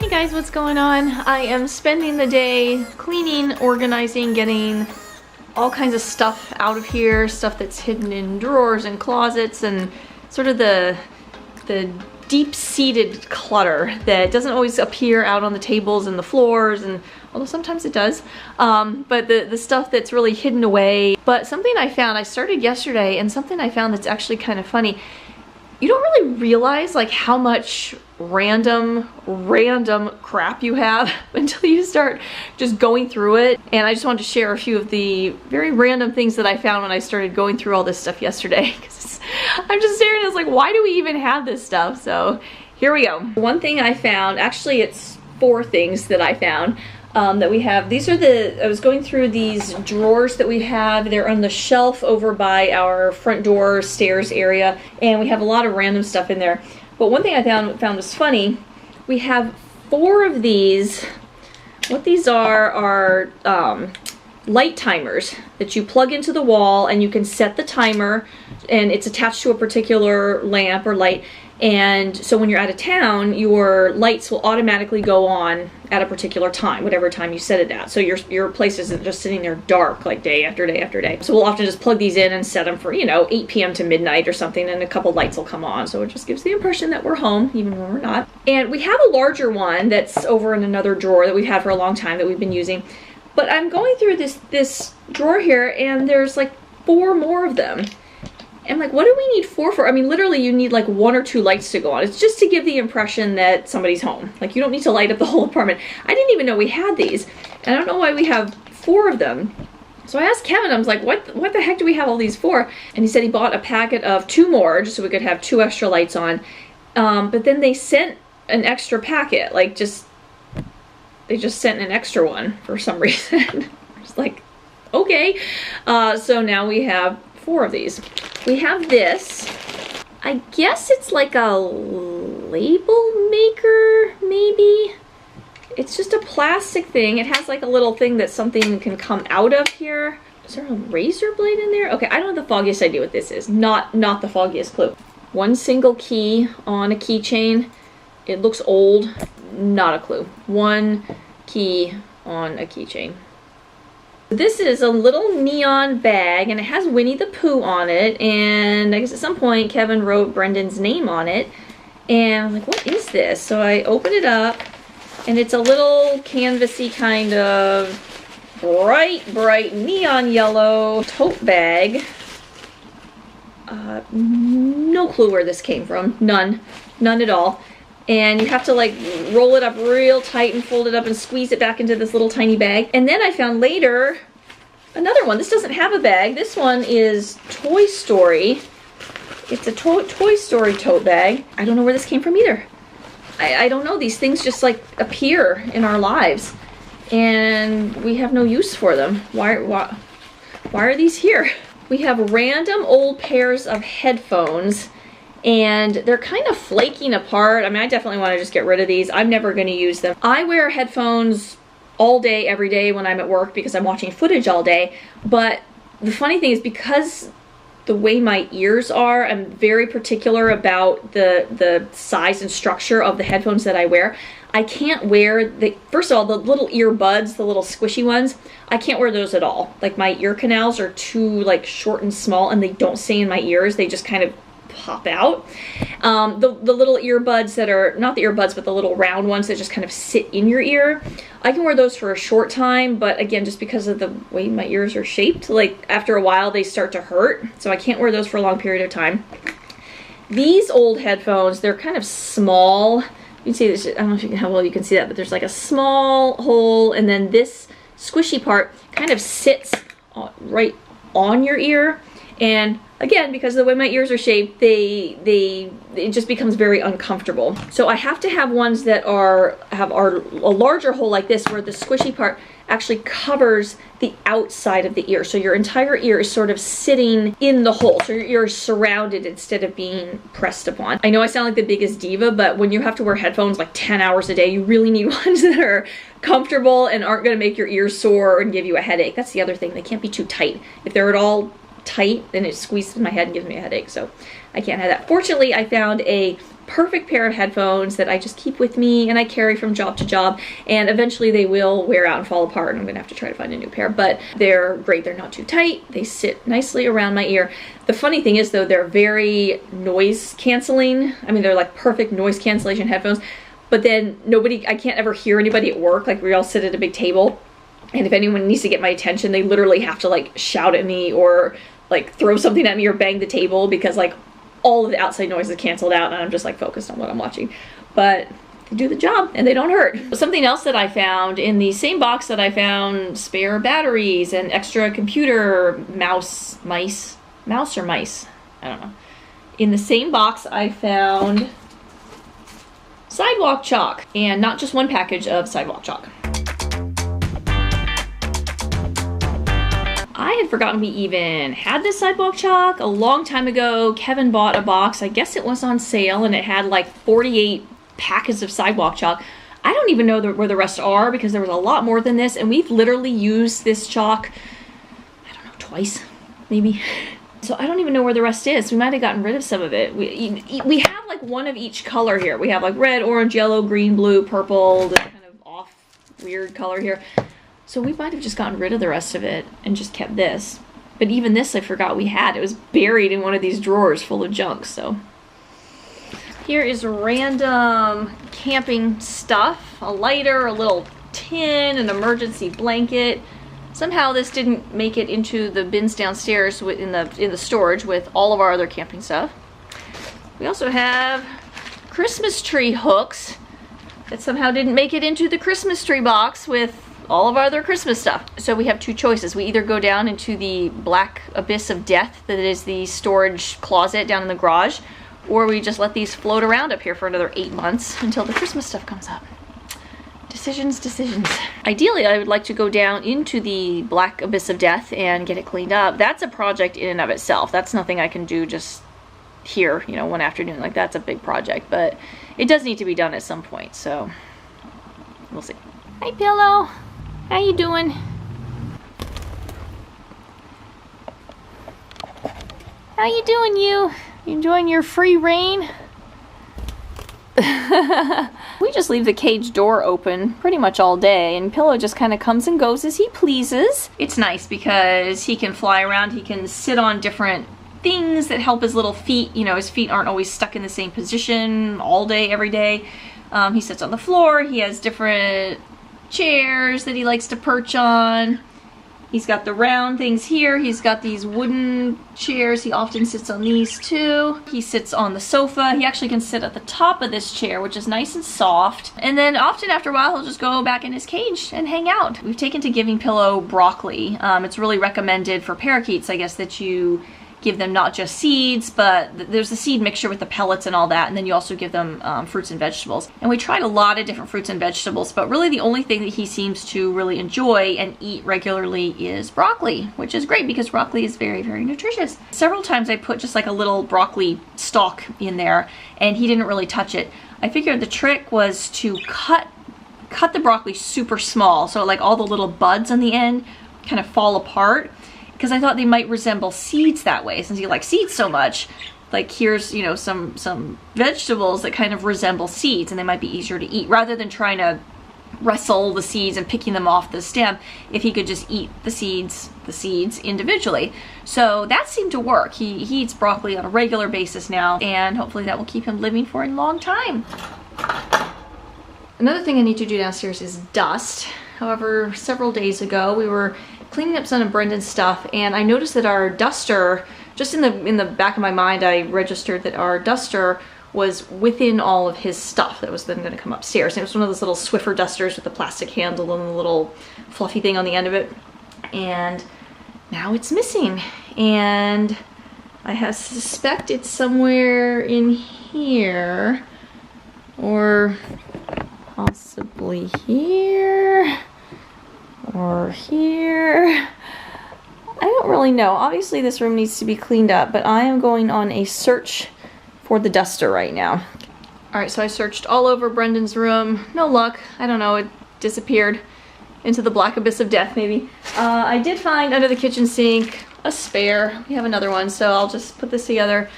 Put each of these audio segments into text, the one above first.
Hey guys, what's going on? I am spending the day cleaning, organizing, getting all kinds of stuff out of here, stuff that's hidden in drawers and closets, and sort of the deep-seated clutter that doesn't always appear out on the tables and the floors, and although sometimes it does, but the stuff that's really hidden away. But something I found, I started yesterday, and something I found that's actually kind of funny. You don't really realize like how much random crap you have until you start just going through it. And I just wanted to share a few of the very random things that I found when I started going through all this stuff yesterday. Because I'm just staring at it, like, why do we even have this stuff? So here we go. One thing I found, actually it's 4 things that I found that we have. These are I was going through these drawers that we have. They're on the shelf over by our front door stairs area, and we have a lot of random stuff in there. But one thing I found was funny. We have 4 of these. What these are light timers that you plug into the wall, and you can set the timer, and it's attached to a particular lamp or light. And so when you're out of town, your lights will automatically go on at a particular time, whatever time you set it at. So your place isn't just sitting there dark like day after day after day. So we'll often just plug these in and set them for, you know, 8 p.m. to midnight or something, and a couple lights will come on. So it just gives the impression that we're home, even when we're not. And we have a larger one that's over in another drawer that we've had for a long time that we've been using. But I'm going through this drawer here, and there's like 4 more of them. And like, what do we need 4 for? I mean, literally you need like 1 or 2 lights to go on. It's just to give the impression that somebody's home. Like, you don't need to light up the whole apartment. I didn't even know we had these. And I don't know why we have 4 of them. So I asked Kevin, I was like, what the heck do we have all these for? And he said he bought a packet of 2 more just so we could have 2 extra lights on. But then they sent an extra packet, like they just sent an extra one for some reason. I was like, okay. So now we have 4 of these. We have this. I guess it's like a label maker, maybe? It's just a plastic thing. It has like a little thing that something can come out of here. Is there a razor blade in there? Okay, I don't have the foggiest idea what this is. Not the foggiest clue. 1 single key on a keychain. It looks old. Not a clue. 1 key on a keychain. This is a little neon bag, and it has Winnie the Pooh on it, and I guess at some point Kevin wrote Brendan's name on it, and I'm like, what is this? So I open it up, and it's a little canvasy kind of bright neon yellow tote bag. No clue where this came from. None at all. And you have to like roll it up real tight and fold it up and squeeze it back into this little tiny bag. And then I found later another one. This doesn't have a bag. This one is Toy Story. It's a Toy Story tote bag. I don't know where this came from either. I don't know. These things just like appear in our lives, and we have no use for them. Why are these here? We have random old pairs of headphones, and they're kind of flaking apart. I mean, I definitely want to just get rid of these. I'm never going to use them. I wear headphones all day, every day when I'm at work because I'm watching footage all day. But the funny thing is, because the way my ears are, I'm very particular about the size and structure of the headphones that I wear. I can't wear first of all, the little earbuds, the little squishy ones, I can't wear those at all. Like, my ear canals are too like short and small, and they don't stay in my ears. They just kind of pop out. The little earbuds that are, not the earbuds, but the little round ones that just kind of sit in your ear, I can wear those for a short time, but again, just because of the way my ears are shaped, like after a while they start to hurt, so I can't wear those for a long period of time. These old headphones, they're kind of small. You can see this, I don't know how well you can see that, but there's like a small hole, and then this squishy part kind of sits right on your ear. And again, because of the way my ears are shaped, it just becomes very uncomfortable. So I have to have ones that have a larger hole like this, where the squishy part actually covers the outside of the ear. So your entire ear is sort of sitting in the hole. So your ear is surrounded instead of being pressed upon. I know I sound like the biggest diva, but when you have to wear headphones like 10 hours a day, you really need ones that are comfortable and aren't going to make your ears sore and give you a headache. That's the other thing. They can't be too tight. If they're at all tight, then it squeezes my head and gives me a headache, so I can't have that. Fortunately, I found a perfect pair of headphones that I just keep with me and I carry from job to job, and eventually they will wear out and fall apart and I'm gonna have to try to find a new pair, but they're great. They're not too tight. They sit nicely around my ear. The funny thing is though, they're very noise canceling. I mean, they're like perfect noise cancellation headphones, but then I can't ever hear anybody at work. Like we all sit at a big table, and if anyone needs to get my attention, they literally have to like shout at me or like throw something at me or bang the table, because like all of the outside noise is canceled out and I'm just like focused on what I'm watching. But they do the job and they don't hurt. Something else that I found in the same box that I found spare batteries and extra computer mouse or mice, I don't know. In the same box I found sidewalk chalk, and not just one package of sidewalk chalk. I had forgotten we even had this sidewalk chalk. A long time ago, Kevin bought a box. I guess it was on sale, and it had like 48 packets of sidewalk chalk. I don't even know where the rest are, because there was a lot more than this, and we've literally used this chalk, I don't know, twice, maybe. So I don't even know where the rest is. We might have gotten rid of some of it. We have like one of each color here. We have like red, orange, yellow, green, blue, purple, this kind of off weird color here. So we might have just gotten rid of the rest of it and just kept this. But even this I forgot we had. It was buried in one of these drawers full of junk, so. Here is random camping stuff. A lighter, a little tin, an emergency blanket. Somehow this didn't make it into the bins downstairs in the storage with all of our other camping stuff. We also have Christmas tree hooks that somehow didn't make it into the Christmas tree box with all of our other Christmas stuff. So we have two choices. We either go down into the black abyss of death that is the storage closet down in the garage, or we just let these float around up here for another 8 months until the Christmas stuff comes up. Decisions, decisions. Ideally, I would like to go down into the black abyss of death and get it cleaned up. That's a project in and of itself. That's nothing I can do just here, you know, one afternoon. Like, that's a big project, but it does need to be done at some point, so we'll see. Hi, Pillow. How you doing? How you doing, you? You enjoying your free reign? We just leave the cage door open pretty much all day, and Pillow just kind of comes and goes as he pleases. It's nice because he can fly around, he can sit on different things that help his little feet. You know, his feet aren't always stuck in the same position all day, every day. He sits on the floor, he has different chairs that he likes to perch on. He's got the round things here. He's got these wooden chairs. He often sits on these too. He sits on the sofa. He actually can sit at the top of this chair, which is nice and soft. And then often after a while, he'll just go back in his cage and hang out. We've taken to giving Pillow broccoli. It's really recommended for parakeets, I guess, that you give them not just seeds, but there's the seed mixture with the pellets and all that, and then you also give them fruits and vegetables. And we tried a lot of different fruits and vegetables, but really the only thing that he seems to really enjoy and eat regularly is broccoli, which is great because broccoli is very, very nutritious. Several times I put just like a little broccoli stalk in there, and he didn't really touch it. I figured the trick was to cut the broccoli super small, so like all the little buds on the end kind of fall apart, because I thought they might resemble seeds that way, since you like seeds so much. Like here's, you know, some vegetables that kind of resemble seeds, and they might be easier to eat, rather than trying to wrestle the seeds and picking them off the stem. If he could just eat the seeds individually. So that seemed to work. He eats broccoli on a regular basis now, and hopefully that will keep him living for a long time. Another thing I need to do downstairs is dust. However, several days ago we were cleaning up some of Brendan's stuff, and I noticed that our duster, just in the back of my mind, I registered that our duster was within all of his stuff that was then going to come upstairs. And it was one of those little Swiffer dusters with the plastic handle and the little fluffy thing on the end of it. And now it's missing. And I suspect it's somewhere in here, or possibly here, or here. I don't really know. Obviously this room needs to be cleaned up, but I am going on a search for the duster right now. Alright, so I searched all over Brendan's room. No luck. I don't know, it disappeared into the black abyss of death maybe. I did find under the kitchen sink a spare. We have another one, so I'll just put this together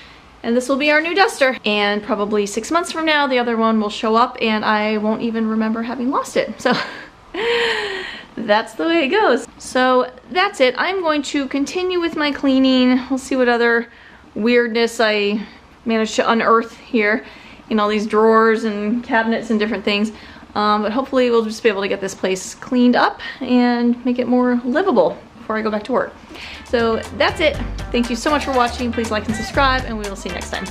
And this will be our new duster. And probably 6 months from now, the other one will show up and I won't even remember having lost it. So that's the way it goes. So that's it. I'm going to continue with my cleaning. We'll see what other weirdness I managed to unearth here in all these drawers and cabinets and different things. But hopefully we'll just be able to get this place cleaned up and make it more livable before I go back to work. So that's it. Thank you so much for watching. Please like and subscribe, and we will see you next time.